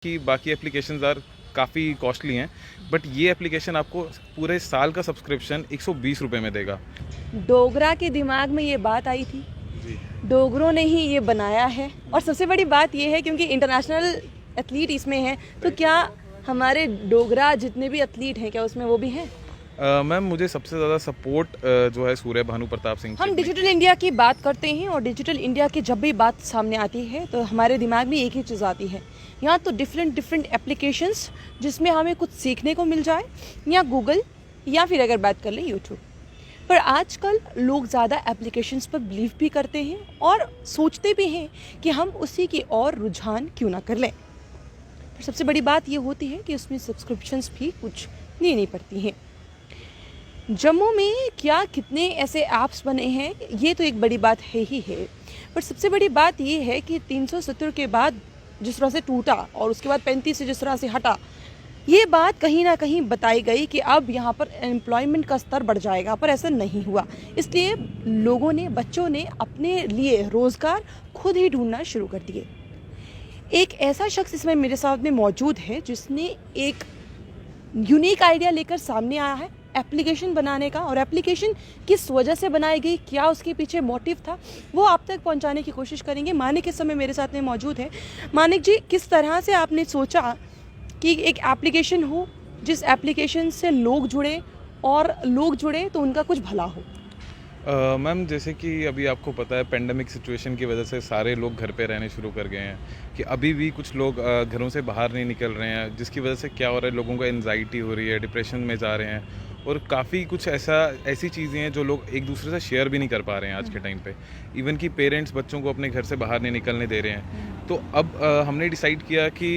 कि बाकी applications are काफ़ी कॉस्टली हैं, बट ये एप्लीकेशन आपको पूरे साल का सब्सक्रिप्शन 120 रुपये में देगा। डोगरा के दिमाग में ये बात आई थी, जी। डोगरों ने ही ये बनाया है। और सबसे बड़ी बात ये है क्योंकि इंटरनेशनल एथलीट इसमें हैं, तो क्या हमारे डोगरा जितने भी एथलीट हैं क्या उसमें वो भी हैं? मैम, मुझे सबसे ज़्यादा सपोर्ट जो है सूर्य भानु प्रताप सिंह हम जी ने डिजिटल इंडिया की बात करते हैं और डिजिटल इंडिया की जब भी बात सामने आती है तो हमारे दिमाग में एक ही चीज़ आती है, या तो डिफरेंट एप्लीकेशंस जिसमें हमें कुछ सीखने को मिल जाए, या गूगल, या फिर अगर बात कर लें यूट्यूब। पर आजकल लोग ज़्यादा एप्लीकेशंस पर बिलीव भी करते हैं और सोचते भी हैं कि हम उसी की और रुझान क्यों ना कर लें। पर सबसे बड़ी बात ये होती है कि उसमें सब्सक्रिप्शंस भी कुछ लेनी पड़ती हैं। जम्मू में क्या कितने ऐसे ऐप्स बने हैं, ये तो एक बड़ी बात है ही है, पर सबसे बड़ी बात ये है कि 370 के बाद जिस तरह से टूटा और उसके बाद 35 से जिस तरह से हटा, ये बात कहीं ना कहीं बताई गई कि अब यहाँ पर एम्प्लॉयमेंट का स्तर बढ़ जाएगा, पर ऐसा नहीं हुआ। इसलिए लोगों ने, बच्चों ने अपने लिए रोज़गार खुद ही ढूंढना शुरू कर दिए। एक ऐसा शख्स इसमें मेरे साथ में मौजूद है जिसने एक यूनिक आइडिया लेकर सामने आया है एप्लीकेशन बनाने का, और एप्लीकेशन किस वजह से बनाई गई, क्या उसके पीछे मोटिव था, वो आप तक पहुंचाने की कोशिश करेंगे। मानिक इस समय मेरे साथ में मौजूद है। मानिक जी, किस तरह से आपने सोचा कि एक एप्लीकेशन हो जिस एप्लीकेशन से लोग जुड़े, और लोग जुड़े तो उनका कुछ भला हो? मैम, जैसे कि अभी आपको पता है, पेंडेमिक सिचुएशन की वजह से सारे लोग घर पे रहने शुरू कर गए हैं, कि अभी भी कुछ लोग घरों से बाहर नहीं निकल रहे हैं, जिसकी वजह से क्या हो रहा है, लोगों को एनजाइटी हो रही है, डिप्रेशन में जा रहे हैं, और काफ़ी कुछ ऐसी चीज़ें हैं जो लोग एक दूसरे से शेयर भी नहीं कर पा रहे हैं आज के टाइम पे। इवन कि पेरेंट्स बच्चों को अपने घर से बाहर नहीं निकलने दे रहे हैं। तो अब हमने डिसाइड किया कि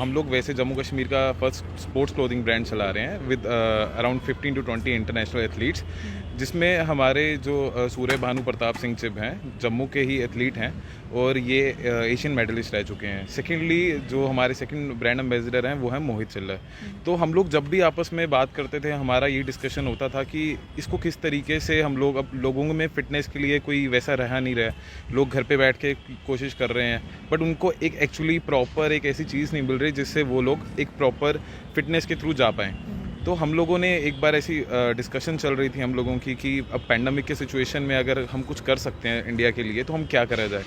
हम लोग वैसे जम्मू कश्मीर का फर्स्ट स्पोर्ट्स क्लोथिंग ब्रांड चला रहे हैं with around 15 to 20 international athletes, जिसमें हमारे जो सूर्य भानु प्रताप सिंह चिब हैं, जम्मू के ही एथलीट हैं, और ये एशियन मेडलिस्ट रह चुके हैं। सेकेंडली जो हमारे सेकंड ब्रांड एम्बेसडर हैं वो हैं मोहित चिल्लर। तो हम लोग जब भी आपस में बात करते थे, हमारा ये डिस्कशन होता था कि इसको किस तरीके से हम लोग, अब लोगों में फिटनेस के लिए कोई वैसा रहा नहीं रहा, लोग घर पे बैठ के कोशिश कर रहे हैं, बट उनको एक एक्चुअली प्रॉपर एक ऐसी चीज़ नहीं मिल रही जिससे वो लोग एक प्रॉपर फिटनेस के थ्रू जा पाएँ। तो हम लोगों ने एक बार ऐसी डिस्कशन चल रही थी हम लोगों की कि अब पैंडमिक के सिचुएशन में अगर हम कुछ कर सकते हैं इंडिया के लिए तो हम क्या करा जाए।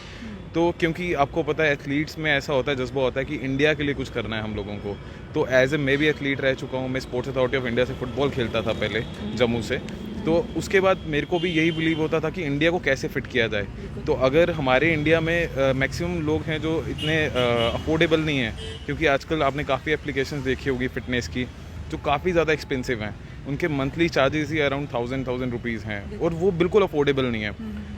तो क्योंकि आपको पता है एथलीट्स में ऐसा होता है, जज्बा होता है कि इंडिया के लिए कुछ करना है हम लोगों को। तो एज ए मैं भी एथलीट रह चुका हूँ, मैं स्पोर्ट्स अथॉरिटी ऑफ इंडिया से फुटबॉल खेलता था पहले जम्मू से। तो उसके बाद मेरे को भी यही बिलीव होता था कि इंडिया को कैसे फिट किया जाए। तो अगर हमारे इंडिया में मैक्सिमम लोग हैं जो इतने अफोर्डेबल नहीं हैं, क्योंकि आजकल आपने काफ़ी एप्लीकेशंस देखी होगी फिटनेस की जो काफ़ी ज़्यादा एक्सपेंसिव हैं, उनके मंथली चार्जेस ही अराउंड 1000 रुपीज़ हैं, और वो बिल्कुल अफोर्डेबल नहीं है।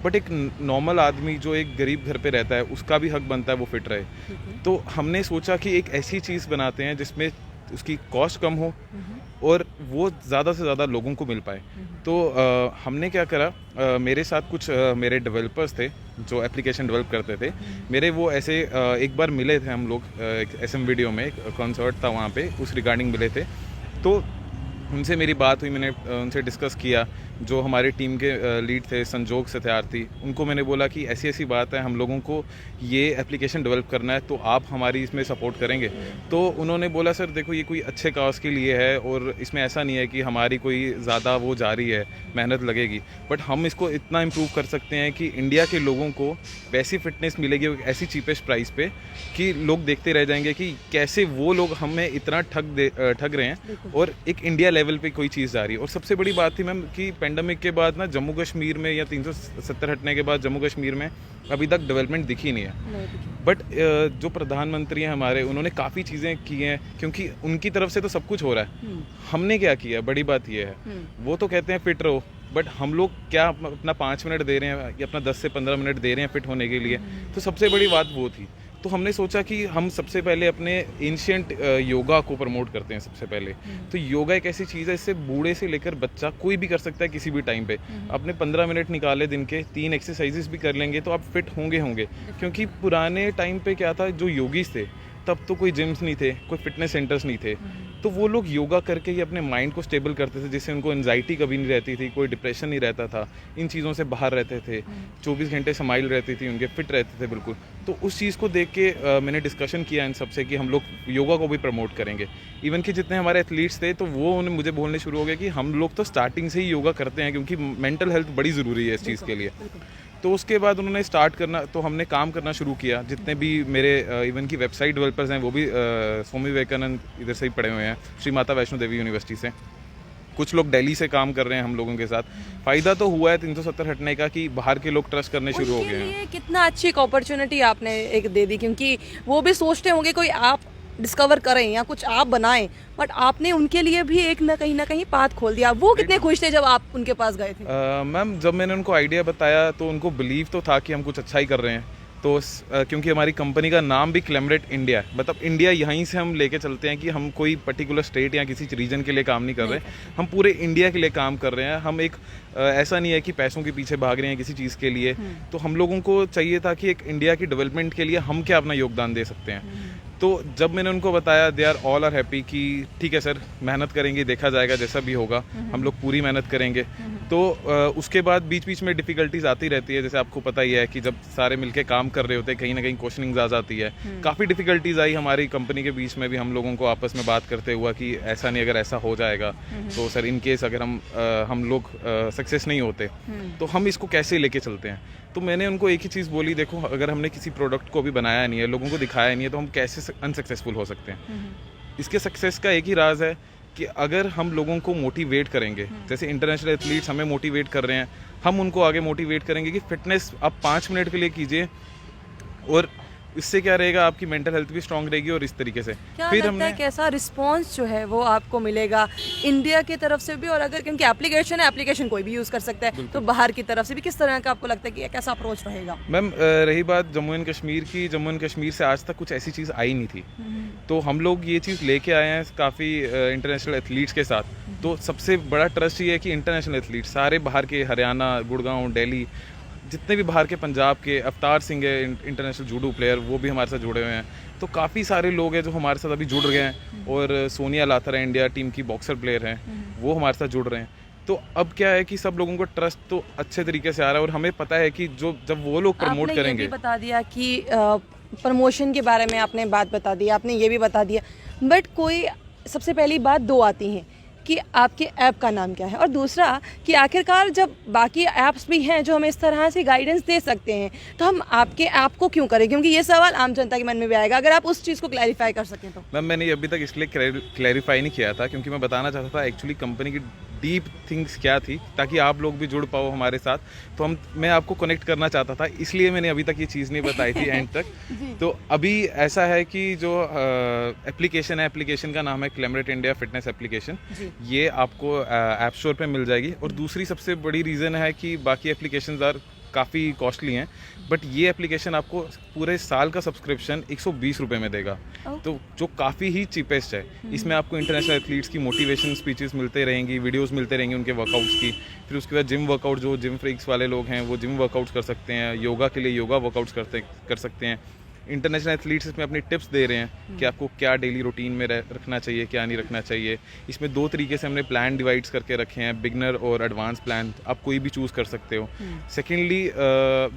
बट एक नॉर्मल आदमी जो एक गरीब घर पे रहता है, उसका भी हक बनता है वो फिट रहे। तो हमने सोचा कि एक ऐसी चीज़ बनाते हैं जिसमें उसकी कॉस्ट कम हो और वो ज़्यादा से ज़्यादा लोगों को मिल पाए। तो हमने क्या करा, मेरे साथ कुछ मेरे डेवलपर्स थे जो एप्लीकेशन डेवलप करते थे मेरे, वो ऐसे एक बार मिले थे हम लोग, एक SM वीडियो में एक कॉन्सर्ट था वहाँ पे, उस रिगार्डिंग मिले थे। तो उनसे मेरी बात हुई, मैंने उनसे डिस्कस किया। जो हमारी टीम के लीड थे संजोग सत्यार्थी, उनको मैंने बोला कि ऐसी ऐसी बात है, हम लोगों को ये एप्लीकेशन डेवलप करना है, तो आप हमारी इसमें सपोर्ट करेंगे? तो उन्होंने बोला, सर देखो ये कोई अच्छे काज के लिए है, और इसमें ऐसा नहीं है कि हमारी कोई ज़्यादा वो जा रही है, मेहनत लगेगी, बट हम इसको इतना इम्प्रूव कर सकते हैं कि इंडिया के लोगों को वैसी फिटनेस मिलेगी ऐसी चीपेस्ट प्राइस पे कि लोग देखते रह जाएंगे कि कैसे वो लोग हमें इतना ठग रहे हैं, और एक इंडिया लेवल पे कोई चीज़ जा रही है। और सबसे बड़ी बात थी मैम कि पेंडेमिक के बाद ना जम्मू कश्मीर में, या 370 हटने के बाद जम्मू कश्मीर में अभी तक डेवलपमेंट दिखी नहीं है। बट जो प्रधानमंत्री हैं हमारे, उन्होंने काफ़ी चीज़ें की हैं, क्योंकि उनकी तरफ से तो सब कुछ हो रहा है। हमने क्या किया, बड़ी बात ये है, वो तो कहते हैं फिट रहो, बट हम लोग क्या अपना 5 मिनट दे रहे हैं या अपना 10 से 15 मिनट दे रहे हैं फिट होने के लिए। तो सबसे बड़ी बात वो थी। तो हमने सोचा कि हम सबसे पहले अपने एंशिएंट योगा को प्रमोट करते हैं सबसे पहले। तो योगा एक ऐसी चीज़ है, इससे बूढ़े से लेकर बच्चा कोई भी कर सकता है किसी भी टाइम पे। आपने 15 मिनट निकाले दिन के, 3 एक्सरसाइजेस भी कर लेंगे तो आप फिट होंगे। क्योंकि पुराने टाइम पे क्या था, जो योगीज थे तब तो कोई जिम्स नहीं थे, कोई फिटनेस सेंटर्स नहीं थे, तो वो लोग योगा करके ही अपने माइंड को स्टेबल करते थे, जिससे उनको एंजाइटी कभी नहीं रहती थी, कोई डिप्रेशन नहीं रहता था, इन चीज़ों से बाहर रहते थे, 24 घंटे स्माइल रहती थी उनके, फिट रहते थे बिल्कुल। तो उस चीज़ को देख के मैंने डिस्कशन किया इन सबसे कि हम लोग योगा को भी प्रमोट करेंगे। इवन कि जितने हमारे एथलीट्स थे तो वो उन्हें मुझे बोलने शुरू हो गए कि हम लोग तो स्टार्टिंग से ही योगा करते हैं, क्योंकि मेंटल हेल्थ बड़ी ज़रूरी है इस चीज़ के लिए। तो उसके बाद उन्होंने स्टार्ट करना, तो हमने काम करना शुरू किया। जितने भी मेरे इवन की वेबसाइट डेवलपर्स हैं वो भी स्वामी विवेकानंद इधर से ही पढ़े हुए हैं, श्री माता वैष्णो देवी यूनिवर्सिटी से। कुछ लोग दिल्ली से काम कर रहे हैं हम लोगों के साथ। फ़ायदा तो हुआ है 370 हटने का कि बाहर के लोग ट्रस्ट करने शुरू हो गए हैं। ये कितना अच्छी एक अपॉर्चुनिटी आपने एक दे दी, क्योंकि वो भी सोचते होंगे कोई आप डिस्कवर करें या कुछ आप बनाएं, बट आपने उनके लिए भी एक ना कहीं पाथ खोल दिया। वो कितने खुश थे जब आप उनके पास गए थे? मैम जब मैंने उनको आइडिया बताया तो उनको बिलीव तो था कि हम कुछ अच्छा ही कर रहे हैं। तो क्योंकि हमारी कंपनी का नाम भी क्लेमरेट इंडिया है, मतलब इंडिया यहीं से हम लेके चलते हैं कि हम कोई पर्टिकुलर स्टेट या किसी रीजन के लिए काम नहीं कर रहे, हम पूरे इंडिया के लिए काम कर रहे हैं। हम एक ऐसा नहीं है कि पैसों के पीछे भाग रहे हैं किसी चीज़ के लिए। तो हम लोगों को चाहिए था कि एक इंडिया की डेवलपमेंट के लिए हम क्या अपना योगदान दे सकते हैं। तो जब मैंने उनको बताया, they are all are happy कि ठीक है सर, मेहनत करेंगे, देखा जाएगा जैसा भी होगा, हम लोग पूरी मेहनत करेंगे। तो उसके बाद बीच बीच में डिफ़िकल्टीज आती रहती है, जैसे आपको पता ही है कि जब सारे मिलके काम कर रहे होते हैं कहीं ना कहीं क्वेश्चनिंग आ जाती है। काफ़ी डिफ़िकल्टीज आई हमारी कंपनी के बीच में भी, हम लोगों को आपस में बात करते हुआ कि ऐसा नहीं, अगर ऐसा हो जाएगा तो सर इन केस अगर हम लोग सक्सेस नहीं होते तो हम इसको कैसे लेके चलते हैं। तो मैंने उनको एक ही चीज़ बोली, देखो अगर हमने किसी प्रोडक्ट को भी बनाया नहीं है, लोगों को दिखाया नहीं है, तो हम कैसे अनसक्सेसफुल हो सकते हैं। इसके सक्सेस का एक ही राज है कि अगर हम लोगों को मोटिवेट करेंगे, जैसे इंटरनेशनल एथलीट्स हमें मोटिवेट कर रहे हैं, हम उनको आगे मोटिवेट करेंगे कि फिटनेस आप 5 मिनट के लिए कीजिए, और इससे क्या रहेगा, आपकी मेंटल हेल्थ भी स्ट्रांग रहेगी। और इस तरीके से क्या फिर लगता है कैसा रिस्पांस जो है वो आपको मिलेगा इंडिया की तरफ से भी, और अगर क्योंकि एप्लीकेशन है, एप्लीकेशन कोई भी यूज़ कर सकता है, तो बाहर की तरफ से भी किस तरह का आपको लगता है कि कैसा अप्रोच रहेगा? मैम रही बात जम्मू एंड कश्मीर की, जम्मू एंड कश्मीर से आज तक कुछ ऐसी चीज़ आई नहीं थी, तो हम लोग ये चीज़ लेके आए हैं काफ़ी इंटरनेशनल एथलीट्स के साथ। तो सबसे बड़ा ट्रस्ट ये है कि इंटरनेशनल एथलीट्स सारे बाहर के, हरियाणा, गुड़गांव, दिल्ली, जितने भी बाहर के, पंजाब के, अवतार सिंह है इंटरनेशनल जूडो प्लेयर, वो भी हमारे साथ जुड़े हुए हैं। तो काफ़ी सारे लोग हैं जो हमारे साथ अभी जुड़ गए हैं, और सोनिया लाथर है इंडिया टीम की बॉक्सर प्लेयर हैं, वो हमारे साथ जुड़ रहे हैं। तो अब क्या है कि सब लोगों को ट्रस्ट तो अच्छे तरीके से आ रहा है, और हमें पता है कि जब वो लोग प्रमोट आपने करेंगे। ये भी बता दिया कि प्रमोशन के बारे में आपने बात बता दी, आपने ये भी बता दिया, बट कोई सबसे पहली बात दो आती हैं कि आपके ऐप का नाम क्या है, और दूसरा कि आखिरकार जब बाकी ऐप्स भी हैं जो हमें इस तरह से गाइडेंस दे सकते हैं, तो हम आपके ऐप को क्यों करें? क्योंकि ये सवाल आम जनता के मन में भी आएगा, अगर आप उस चीज़ को क्लैरिफाई कर सकें तो। मैम मैंने अभी तक इसलिए क्लैरिफाई नहीं किया था क्योंकि मैं बताना चाहता था एक्चुअली कंपनी की डीप थिंग्स क्या थी, ताकि आप लोग भी जुड़ पाओ हमारे साथ। तो मैं आपको कनेक्ट करना चाहता था, इसलिए मैंने अभी तक ये चीज़ नहीं बताई थी एंड तक। तो अभी ऐसा है कि जो एप्लीकेशन है, एप्लीकेशन का नाम है क्लेमरेट इंडिया फिटनेस एप्लीकेशन। ये आपको ऐप स्टोर पे मिल जाएगी। और दूसरी सबसे बड़ी रीज़न है कि बाकी एप्लीकेशंस आर काफ़ी कॉस्टली हैं, बट ये एप्लीकेशन आपको पूरे साल का सब्सक्रिप्शन 120 रुपये में देगा। तो जो काफ़ी ही चीपेस्ट है। इसमें आपको इंटरनेशनल एथलीट्स की मोटिवेशन स्पीचेस मिलते रहेंगी, वीडियोस मिलते रहेंगे उनके वर्कआउट्स की। फिर उसके बाद जिम वर्कआउट, जो जिम फ्रीक्स वाले लोग हैं वो जिम वर्कआउट्स कर सकते हैं, योगा के लिए योगा वर्कआउट्स कर सकते हैं। इंटरनेशनल एथलीट्स इसमें अपनी टिप्स दे रहे हैं कि आपको क्या डेली रूटीन में रखना चाहिए, क्या नहीं रखना चाहिए। इसमें 2 तरीके से हमने प्लान डिवाइड्स करके रखे हैं, बिगनर और एडवांस प्लान, आप कोई भी चूज़ कर सकते हो। सेकेंडली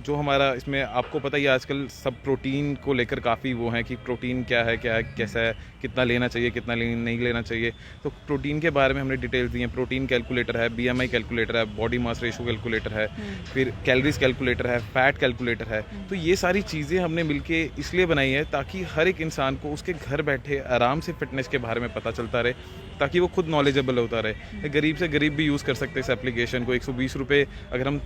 जो हमारा इसमें आपको पता ही आजकल सब प्रोटीन को लेकर काफ़ी वो है कि प्रोटीन क्या है, कैसा है, कितना लेना चाहिए, कितना नहीं लेना चाहिए। तो प्रोटीन के बारे में हमने डिटेल्स दी हैं। प्रोटीन कैलकुलेटर है, BMI कैलकुलेटर है, बॉडी मास रेशो कैलकुलेटर है, फिर कैलोरीज कैलकुलेटर है, फैट कैलकुलेटर है। तो ये सारी चीज़ें हमने मिलके इसलिए बनाई है ताकि हर एक इंसान को उसके घर बैठे आराम से फिटनेस के बारे में पता चलता रहे, ताकि वो खुद नॉलेजेबल होता रहे। गरीब से गरीब भी यूज़ कर सकते हैं इस एप्लीकेशन को। 120 रुपये अगर हम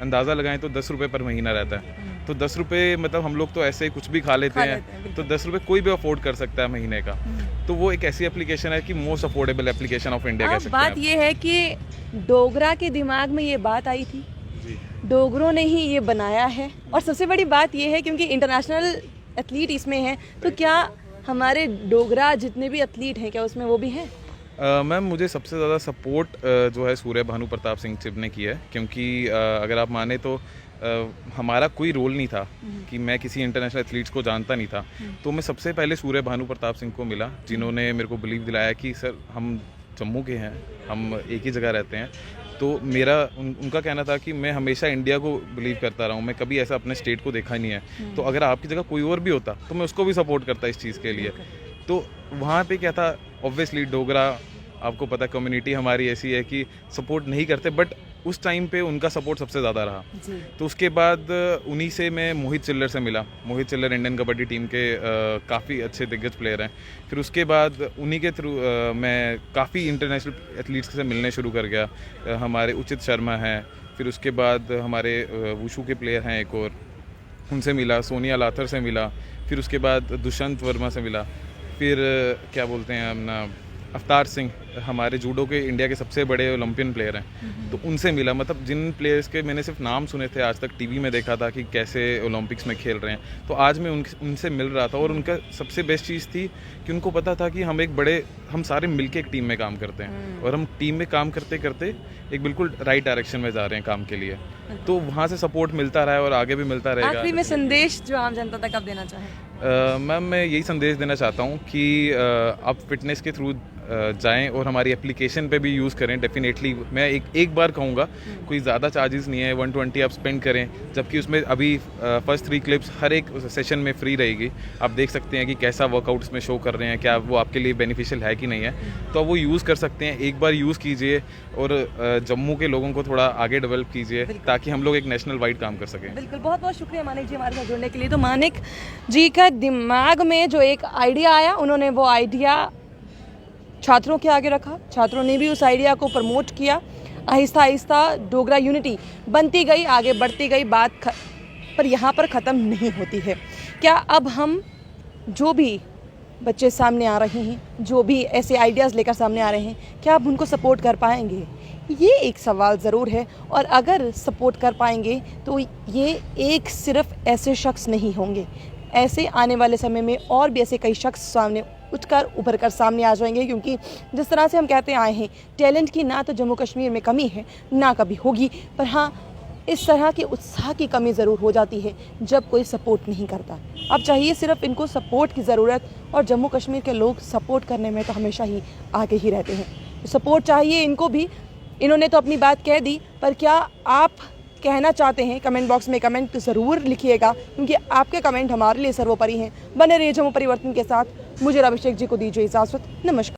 अंदाज़ा लगाएं तो 10 रुपये पर महीना रहता है। तो 10 रुपये मतलब हम लोग तो ऐसे कुछ भी खा लेते हैं, तो 10 रुपये कोई भी अफोर्ड कर सकता है महीने का। तो वो एक ऐसी एप्लीकेशन है कि most affordable application of India कह सकते हैं। बात ये है कि डोगरा के दिमाग में ये बात आई थी, डोगरों ने ही ये बनाया है, और सबसे बड़ी बात ये है क्योंकि इंटरनेशनल एथलीट इसमें हैं, तो क्या हमारे डोगरा जितने भी एथलीट हैं क्या उसमें वो भी हैं? मैम मुझे सबसे ज़्यादा सपोर्ट जो है सूर्य भानु प्रताप सिंह चिब ने की है, क्योंकि अगर आप माने तो हमारा कोई रोल नहीं था कि मैं किसी इंटरनेशनल एथलीट्स को जानता नहीं था, तो मैं सबसे पहले सूर्य भानु प्रताप सिंह को मिला, जिन्होंने मेरे को बिलीव दिलाया कि सर हम जम्मू के हैं, हम एक ही जगह रहते हैं। तो मेरा उनका कहना था कि मैं हमेशा इंडिया को बिलीव करता रहा हूँ, मैं कभी ऐसा अपने स्टेट को देखा नहीं है, तो अगर आपकी जगह कोई और भी होता तो मैं उसको भी सपोर्ट करता इस चीज़ के लिए। तो वहाँ पे क्या था, ऑब्वियसली डोगरा, आपको पता कम्युनिटी हमारी ऐसी है कि सपोर्ट नहीं करते, बट उस टाइम पे उनका सपोर्ट सबसे ज़्यादा रहा। तो उसके बाद उन्हीं से मैं मोहित चिल्लर से मिला। मोहित चिल्लर इंडियन कबड्डी टीम के काफ़ी अच्छे दिग्गज प्लेयर हैं। फिर उसके बाद उन्हीं के थ्रू मैं काफ़ी इंटरनेशनल एथलीट्स से मिलने शुरू कर गया। हमारे उचित शर्मा हैं, फिर उसके बाद हमारे वुशु के प्लेयर हैं एक और, उनसे मिला। सोनिया लाथर से मिला, फिर उसके बाद दुष्यंत वर्मा से मिला, फिर क्या बोलते हैं अपना अवतार सिंह, हमारे जूडो के इंडिया के सबसे बड़े ओलंपियन प्लेयर हैं, तो उनसे मिला। मतलब जिन प्लेयर्स के मैंने सिर्फ नाम सुने थे, आज तक टीवी में देखा था कि कैसे ओलंपिक्स में खेल रहे हैं, तो आज मैं उनसे मिल रहा था। और उनका सबसे बेस्ट चीज़ थी कि उनको पता था कि हम सारे मिलके एक टीम में काम करते हैं, और हम टीम में काम करते करते एक बिल्कुल राइट डायरेक्शन में जा रहे हैं काम के लिए। तो वहाँ से सपोर्ट मिलता रहा है और आगे भी मिलता रहेगा। आखिरी में संदेश जो आम जनता तक आप देना चाहें? मैम मैं यही संदेश देना चाहता हूँ कि आप फिटनेस के थ्रू जाएं और हमारी एप्लीकेशन पे भी यूज़ करें। डेफिनेटली मैं एक बार कहूँगा, कोई ज़्यादा चार्जेस नहीं है, 120 आप स्पेंड करें, जबकि उसमें अभी फर्स्ट 3 क्लिप्स हर एक सेशन में फ्री रहेगी। आप देख सकते हैं कि कैसा वर्कआउट उसमें शो कर रहे हैं, क्या वो आपके लिए बेनिफिशियल है कि नहीं है, तो आप वो यूज़ कर सकते हैं। एक बार यूज़ कीजिए और जम्मू के लोगों को थोड़ा आगे डेवलप कीजिए, ताकि हम लोग एक नेशनल वाइड काम कर सकें। बिल्कुल, बहुत बहुत शुक्रिया मानिक जी हमारे साथ जुड़ने के लिए। तो मानिक जी का दिमाग में जो एक आइडिया आया, उन्होंने वो आइडिया छात्रों के आगे रखा, छात्रों ने भी उस आइडिया को प्रमोट किया। आहिस्ता आहिस्ता डोगरा यूनिटी बनती गई, आगे बढ़ती गई। पर यहाँ पर ख़त्म नहीं होती है। क्या अब हम जो भी बच्चे सामने आ रहे हैं, जो भी ऐसे आइडियाज़ लेकर सामने आ रहे हैं, क्या आप उनको सपोर्ट कर पाएंगे? ये एक सवाल ज़रूर है। और अगर सपोर्ट कर पाएंगे तो ये एक सिर्फ ऐसे शख्स नहीं होंगे, ऐसे आने वाले समय में और भी ऐसे कई शख्स सामने उभर कर सामने आ जाएंगे। क्योंकि जिस तरह से हम कहते आए हैं, टैलेंट की ना तो जम्मू कश्मीर में कमी है, ना कभी होगी, पर हाँ इस तरह के उत्साह की कमी ज़रूर हो जाती है जब कोई सपोर्ट नहीं करता। अब चाहिए सिर्फ इनको सपोर्ट की ज़रूरत, और जम्मू कश्मीर के लोग सपोर्ट करने में तो हमेशा ही आगे ही रहते हैं। सपोर्ट चाहिए इनको भी। इन्होंने तो अपनी बात कह दी, पर क्या आप कहना चाहते हैं? कमेंट बॉक्स में कमेंट ज़रूर लिखिएगा, क्योंकि आपके कमेंट हमारे लिए सर्वोपरि हैं। बने रहिए जम्मू परिवर्तन के साथ। मुझे अभिषेक जी को दीजिए इजाज़त। नमस्कार।